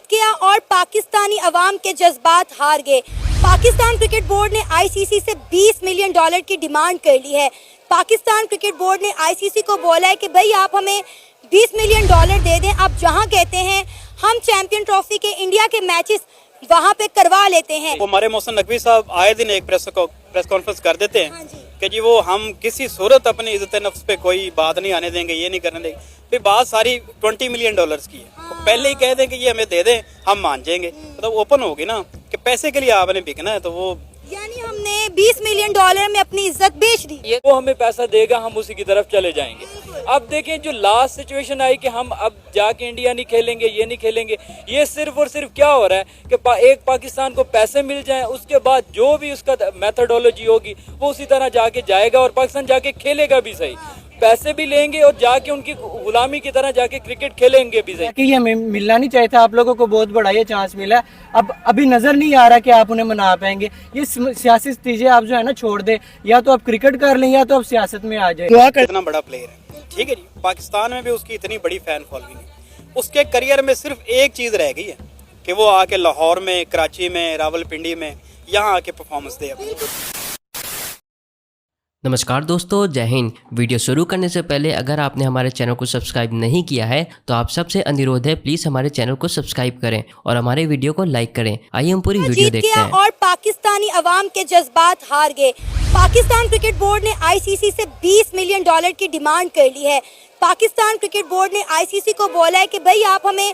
जीत गया और पाकिस्तानी अवाम के जज्बात हार गए। पाकिस्तान क्रिकेट बोर्ड ने आईसीसी से $20 मिलियन की डिमांड कर ली है। पाकिस्तान क्रिकेट बोर्ड ने आईसीसी को बोला है कि भाई आप हमें $20 मिलियन दे दें। आप जहां कहते हैं हम चैंपियन ट्रॉफी के इंडिया के मैचेस वहां पे करवा लेते हैं। वो हमारे मोहसिन नकवी साहब आए दिन एक प्रेस कॉन्फ्रेंस कर देते हैं। हाँ जी। कि जी वो हम किसी सूरत अपनी इज्जत नफ्स पे कोई बात नहीं आने देंगे, ये नहीं करने देंगे। फिर बात सारी $20 मिलियन की है। तो पहले ही कह दें कि ये हमें दे दें, हम मान जाएंगे। तो ओपन होगी ना कि पैसे के लिए आपने बिकना है, तो वो यानी हमने $20 मिलियन में अपनी इज्जत बेच दी। वो हमें पैसा देगा, हम उसी की तरफ चले जाएंगे। अब देखें जो लास्ट सिचुएशन आई कि हम अब जाके इंडिया नहीं खेलेंगे, ये नहीं खेलेंगे, ये सिर्फ और सिर्फ क्या हो रहा है कि एक पाकिस्तान को पैसे मिल जाएं, उसके बाद जो भी उसका मेथोडोलॉजी होगी वो उसी तरह जाके जाएगा और पाकिस्तान जाके खेलेगा भी सही, पैसे भी लेंगे और जाके उनकी गुलामी की तरह जाके क्रिकेट खेलेंगे भी सही। कि ये हमें मिलना नहीं चाहिए था, आप लोगों को बहुत बड़ा ये चांस मिला। अब अभी नजर नहीं आ रहा कि आप उन्हें मना पाएंगे। ये सियासी चीजें आप जो है ना छोड़ दे, या तो आप क्रिकेट कर लें या तो आप सियासत में आ जाए। इतना बड़ा प्लेयर है, ठीक है जी, पाकिस्तान में भी उसकी इतनी बड़ी फैन फॉलोइंग है। उसके करियर में सिर्फ एक चीज रह गई है कि वो आके लाहौर में, कराची में, रावलपिंडी में यहाँ आके परफॉर्मेंस दे। नमस्कार दोस्तों, जय हिंद। वीडियो शुरू करने से पहले अगर आपने हमारे चैनल को सब्सक्राइब नहीं किया है तो आप सबसे अनुरोध है, प्लीज हमारे चैनल को सब्सक्राइब करें और हमारे वीडियो को लाइक करें। आइए हम पूरी वीडियो देखते हैं। और पाकिस्तानी अवाम के जज्बात हार गए। पाकिस्तान क्रिकेट बोर्ड ने आईसीसी से $20 मिलियन की डिमांड कर ली है। पाकिस्तान क्रिकेट बोर्ड ने आईसीसी को बोला है कि भाई आप हमें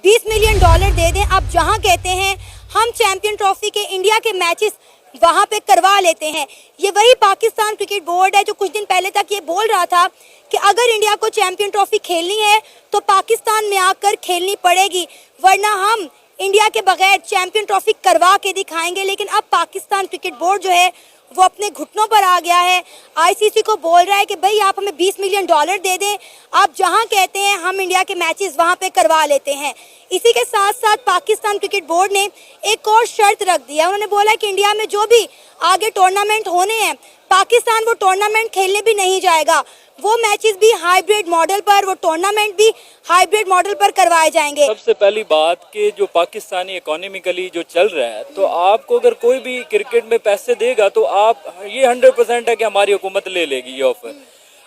$20 मिलियन दे दें। आप जहां कहते हैं हम चैंपियन ट्रॉफी के इंडिया के मैचेस वहां पे करवा लेते हैं। ये वही पाकिस्तान क्रिकेट बोर्ड है जो कुछ दिन पहले तक ये बोल रहा था कि अगर इंडिया को चैंपियन ट्रॉफी खेलनी है तो पाकिस्तान में आकर खेलनी पड़ेगी, वरना हम इंडिया के बगैर चैंपियन ट्रॉफी करवा के दिखाएंगे। लेकिन अब पाकिस्तान क्रिकेट बोर्ड जो है वो अपने घुटनों पर आ गया है। आईसीसी को बोल रहा है कि भाई आप हमें $20 मिलियन दे दें। आप जहां कहते हैं हम इंडिया के मैचेस वहां पे करवा लेते हैं। इसी के साथ साथ पाकिस्तान क्रिकेट बोर्ड ने एक और शर्त रख दी है। उन्होंने बोला कि इंडिया में जो भी आगे टूर्नामेंट होने हैं, पाकिस्तान वो टूर्नामेंट खेलने भी नहीं जाएगा। वो मैचेस भी हाइब्रिड मॉडल पर, वो टूर्नामेंट भी हाइब्रिड मॉडल पर करवाए जाएंगे। सबसे पहली बात कि जो पाकिस्तानी इकोनॉमिकली जो चल रहा है, तो आपको अगर कोई भी क्रिकेट में पैसे देगा तो आप ये 100% है कि हमारी हुकूमत ले लेगी ये ऑफर।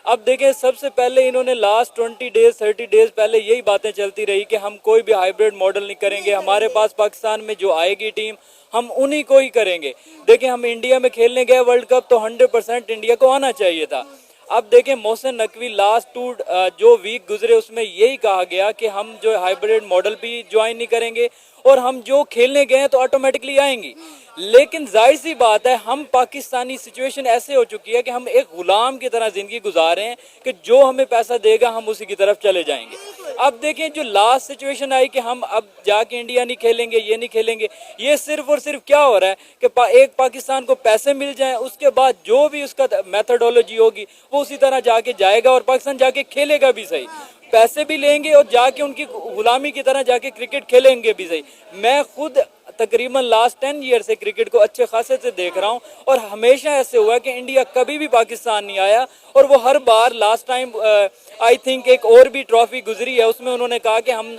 अब देखें, सबसे पहले इन्होंने लास्ट 20 डेज 30 डेज पहले यही बातें चलती रही कि हम कोई भी हाइब्रिड मॉडल नहीं करेंगे, हमारे पास पाकिस्तान में जो आएगी टीम हम उन्हीं को ही करेंगे। देखें, हम इंडिया में खेलने गए वर्ल्ड कप तो 100% इंडिया को आना चाहिए था। अब देखें, मोहसिन नकवी लास्ट 2 जो वीक गुजरे उसमें यही कहा गया कि हम जो हाइब्रिड मॉडल भी ज्वाइन नहीं करेंगे और हम जो खेलने गए हैं तो ऑटोमेटिकली आएंगी। लेकिन जाहिर सी बात है, हम पाकिस्तानी सिचुएशन ऐसे हो चुकी है कि हम एक गुलाम की तरह जिंदगी गुजार रहे हैं कि जो हमें पैसा देगा हम उसी की तरफ चले जाएंगे। अब देखें जो लास्ट सिचुएशन आई कि हम अब जाके इंडिया नहीं खेलेंगे, ये नहीं खेलेंगे, ये सिर्फ और सिर्फ क्या हो रहा है कि एक पाकिस्तान को पैसे मिल जाएं, उसके बाद जो भी उसका मेथोडोलॉजी होगी वो उसी तरह जाके जाएगा और पाकिस्तान जाके खेलेगा भी सही, पैसे भी लेंगे और जाके उनकी गुलामी की तरह जाके क्रिकेट खेलेंगे भी सही। मैं खुद तकरीबन लास्ट 10 ईयर से क्रिकेट को अच्छे खासे से देख रहा हूं और हमेशा ऐसे हुआ कि इंडिया कभी भी पाकिस्तान नहीं आया और वो हर बार लास्ट टाइम आई थिंक एक और भी ट्रॉफी गुजरी है, उसमें उन्होंने कहा कि हम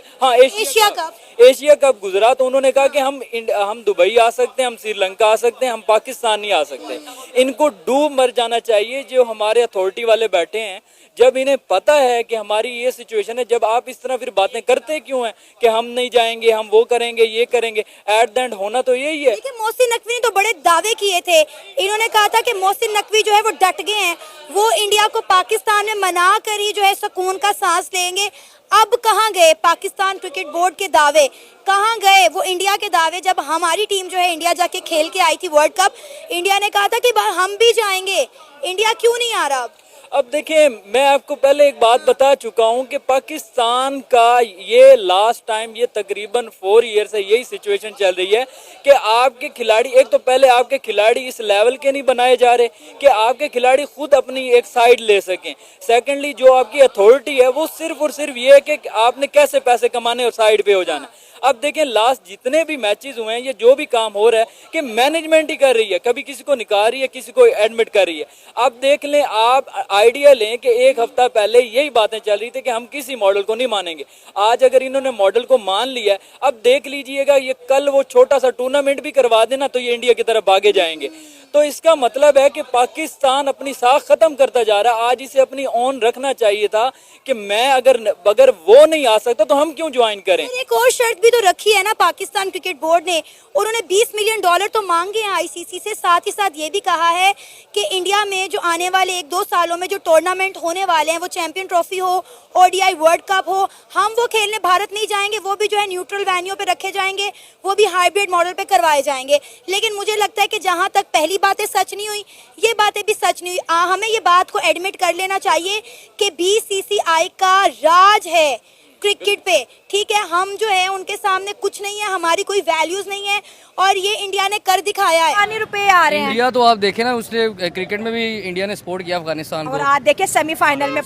एशिया कप गुजरा तो उन्होंने कहा कि हम दुबई आ सकते हैं, हम श्रीलंका आ सकते हैं, हम पाकिस्तान नहीं आ सकते। इनको डूब मर जाना चाहिए जो हमारे अथॉरिटी वाले बैठे हैं। जब इन्हें पता है कि हमारी ये सिचुएशन है, जब आप इस तरह फिर बातें करते क्यों हैं कि हम नहीं जाएंगे, हम वो करेंगे, ये करेंगे। एट द एंड होना तो यही है। देखिए, मोहसिन नकवी ने तो बड़े दावे किए थे। इन्होंने कहा था कि मोहसिन नकवी जो है वो डट गए हैं, वो इंडिया को पाकिस्तान में मना कर ही जो है सुकून का सांस लेंगे। अब कहाँ गए पाकिस्तान क्रिकेट बोर्ड के दावे, कहाँ गए वो इंडिया के दावे? जब हमारी टीम जो है इंडिया जाके खेल के आई थी वर्ल्ड कप, इंडिया ने कहा था कि हम भी जाएंगे। इंडिया क्यों नहीं आ रहा? अब देखिए, मैं आपको पहले एक बात बता चुका हूं कि पाकिस्तान का ये लास्ट टाइम ये तकरीबन 4 ईयर से यही सिचुएशन चल रही है कि आपके खिलाड़ी, एक तो पहले आपके खिलाड़ी इस लेवल के नहीं बनाए जा रहे कि आपके खिलाड़ी खुद अपनी एक साइड ले सकें। सेकेंडली, जो आपकी अथॉरिटी है वो सिर्फ और सिर्फ ये है कि आपने कैसे पैसे कमाने और साइड पे हो जाना। अब देखें लास्ट जितने भी मैचेस हुए हैं, ये जो भी काम हो रहा है कि मैनेजमेंट ही कर रही है, कभी किसी को निकाल रही है, किसी को एडमिट कर रही है। अब देख लें, आप आइडिया लें कि एक हफ्ता पहले यही बातें चल रही थी कि हम किसी मॉडल को नहीं मानेंगे। आज अगर इन्होंने मॉडल को मान लिया है, अब देख लीजिएगा ये कल वो छोटा सा टूर्नामेंट भी करवा देना तो ये इंडिया की तरफ भागे जाएंगे। तो इसका मतलब है कि पाकिस्तान अपनी साख खत्म करता जा रहा है। आज इसे अपनी ऑन रखना चाहिए था कि मैं अगर वो नहीं आ सकता तो हम क्यों ज्वाइन करें। एक और शर्त भी तो रखी है ना पाकिस्तान क्रिकेट बोर्ड ने, उन्होंने $20 मिलियन तो मांगे हैं आईसीसी से। साथ ही साथ ये भी कहा है कि इंडिया में जो आने वाले 1-2 सालों में जो टूर्नामेंट होने वाले हैं, वो चैंपियन ट्रॉफी हो, ओडीआई वर्ल्ड कप हो, हम वो खेलने भारत नहीं जाएंगे, वो भी जो है न्यूट्रल वेन्यू पे रखे जाएंगे, वो भी हाइब्रिड मॉडल पे करवाए जाएंगे। लेकिन मुझे लगता है कि जहां तक पहली बातें सच नहीं हुई, ये बातें भी सच नहीं हुई। हमें ये बात को एडमिट कर लेना चाहिए कि बीसीसीआई का राज है क्रिकेट पे, ठीक है। हम जो है उनके सामने कुछ नहीं है, हमारी कोई वैल्यूज नहीं है, और ये इंडिया ने कर दिखाया है। पानी रुपए आ रहे हैं। इंडिया तो आप देखें ना, उसने क्रिकेट में भी इंडिया ने सपोर्ट किया अफगानिस्तान को, और आज देखिए सेमीफाइनल में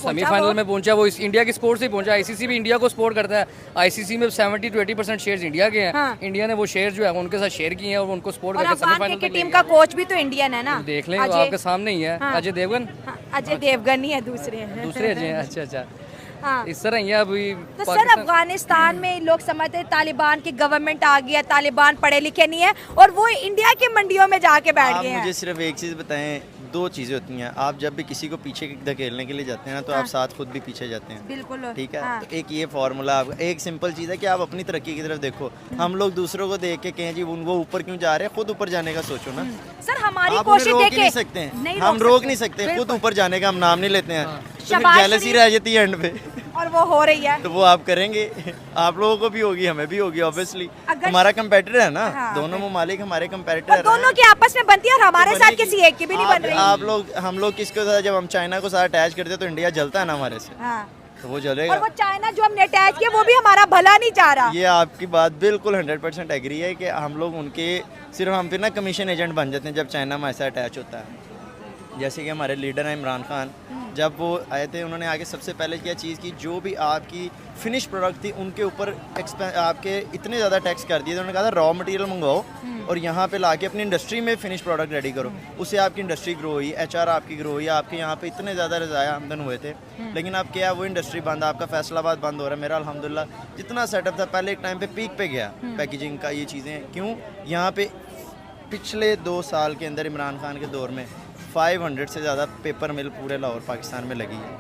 पहुंचा वो इस इंडिया की सपोर्ट से ही पहुंचा। आईसीसी भी इंडिया को सपोर्ट करता है। आईसीसी में 70 to 80% शेयर्स इंडिया के हैं। हाँ। इंडिया ने वो शेयर जो है उनके साथ शेयर किए हैं और उनको सपोर्ट करके सेमीफाइनल की टीम का कोच भी तो इंडियन है ना, देख लें, आपके सामने ही है। अजय देवगन, अजय देवगन ही है, दूसरे अजय। अच्छा हाँ। इस तरह ही है अभी। तो सर अफगानिस्तान में लोग समझते हैं तालिबान की गवर्नमेंट आ गई है, तालिबान पढ़े लिखे नहीं है, और वो इंडिया की मंडियों में जाके बैठ गए हैं। मुझे सिर्फ एक चीज़ बताएं, 2 चीज़ें होती हैं। आप जब भी किसी को पीछे धकेलने के लिए जाते हैं ना, तो आप साथ खुद भी पीछे जाते हैं। बिल्कुल, ठीक है। हाँ। तो एक ये फार्मूला, एक सिंपल चीज़ है कि आप अपनी तरक्की की तरफ देखो। हम लोग दूसरों को देख के कहें जी वो ऊपर क्यों जा रहे हैं, खुद ऊपर जाने का सोचो ना। सर हमारी आप कोशिश रोक ही देखिए, नहीं सकते हैं, हम रोक नहीं सकते, खुद ऊपर जाने का हम नाम नहीं लेते हैं, तो फिर जेलसी रह जाती है एंड पे, और वो हो रही है। तो वो आप करेंगे, आप लोगों को भी होगी, हमें भी होगी ऑब्वियसली। हमारा कंपेटिटर है ना, दोनों ममालिक हमारे कंपेटिटर है, दोनों की आपस में बनती है, और हमारे साथ किसी एक की भी नहीं बन रही। हम लोग किसके साथ, जब हम चाइना को साथ अटैच करते हैं तो इंडिया जलता है ना हमारे से, तो वो जलेगा। और वो चाइना जो हमने अटैच किया वो भी हमारा भला नहीं चाह रहा। ये आपकी बात बिल्कुल 100% एग्री है कि हम लोग उनके सिर्फ हम फिर ना कमीशन एजेंट बन जाते हैं जब चाइना हमारे साथ अटैच होता है। जैसे कि हमारे लीडर हैं इमरान खान, जब वो आए थे उन्होंने आगे सबसे पहले क्या चीज़ की, जो भी आपकी फिनिश प्रोडक्ट थी उनके ऊपर आपके इतने ज़्यादा टैक्स कर दिए थे। उन्होंने कहा था रॉ मटेरियल मंगवाओ और यहाँ पे लाके अपनी इंडस्ट्री में फिनिश प्रोडक्ट रेडी करो, उससे आपकी इंडस्ट्री ग्रो हुई, एचआर आपकी ग्रो हुई, आपके यहाँ पे इतने ज़्यादा रज़ाया आमदन हुए थे। लेकिन अब क्या है, वो इंडस्ट्री बंद, आपका फैसलाबाद बंद हो रहा है। मेरा अल्हम्दुलिल्लाह जितना सेटअप था पहले एक टाइम पे पीक पे गया पैकेजिंग का, ये चीज़ें क्यों यहाँ पे पिछले 2 साल के अंदर इमरान खान के दौर में 500 से ज़्यादा पेपर मिल पूरे लाहौर पाकिस्तान में लगी है,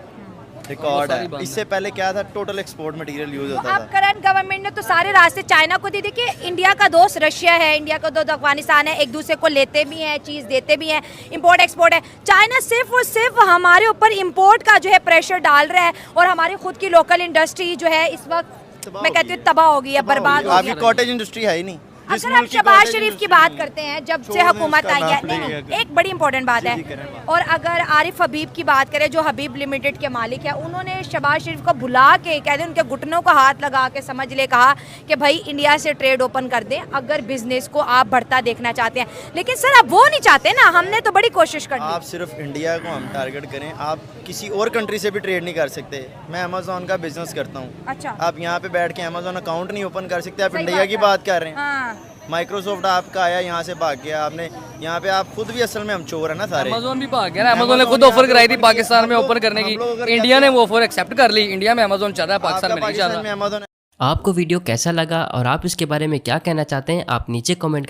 रिकॉर्ड है। इससे पहले क्या था, टोटल एक्सपोर्ट मटेरियल यूज होता अब था। करंट गवर्नमेंट ने तो सारे रास्ते चाइना को दे दिए कि इंडिया का दोस्त रशिया है, इंडिया का दोस्त अफगानिस्तान है, एक दूसरे को लेते भी हैं, चीज़ देते भी हैं, इंपोर्ट एक्सपोर्ट है। चाइना सिर्फ और सिर्फ हमारे ऊपर इंपोर्ट का जो है प्रेशर डाल रहा है, और हमारी खुद की लोकल इंडस्ट्री जो है इस वक्त मैं कहती हूँ तबाह हो गई है, बर्बाद हो गई है। आपकी कॉटेज इंडस्ट्री है ही नहीं। अगर हम शहबाज शरीफ की बात करते हैं, जब से हुकूमत आई है, नहीं एक बड़ी इंपॉर्टेंट बात है। और अगर आरिफ हबीब की बात करें, जो हबीब लिमिटेड के मालिक है, उन्होंने शहबाज शरीफ को बुला के कहते उनके घुटनों को हाथ लगा के समझ ले कहा कि भाई इंडिया से ट्रेड ओपन कर दें अगर बिजनेस को आप बढ़ता देखना चाहते हैं। लेकिन सर अब वो नहीं चाहते ना, हमने तो बड़ी कोशिश कर दी। आप सिर्फ इंडिया को हम टारगेट करें, आप किसी और कंट्री से भी ट्रेड नहीं कर सकते। मैं अमेजोन का बिजनेस करता हूँ, अच्छा, आप यहाँ पे बैठ के अमेजोन अकाउंट नहीं ओपन कर सकते, आप इंडिया की बात कर रहे हैं। माइक्रोसॉफ्ट आपका आया, यहाँ से भाग गया आपने, यहाँ पे आप खुद भी असल में हम चोर है ना सारे। अमेजोन भी भाग गया ना, अमेजोन ने खुद ऑफर कराई थी पाकिस्तान में ओपन करने की, इंडिया ने वो ऑफर एक्सेप्ट कर ली। इंडिया में अमेजोन चल रहा है, पाकिस्तान में नहीं चल रहा। आपको वीडियो कैसा लगा और आप इसके बारे में क्या कहना चाहते हैं, आप नीचे कमेंट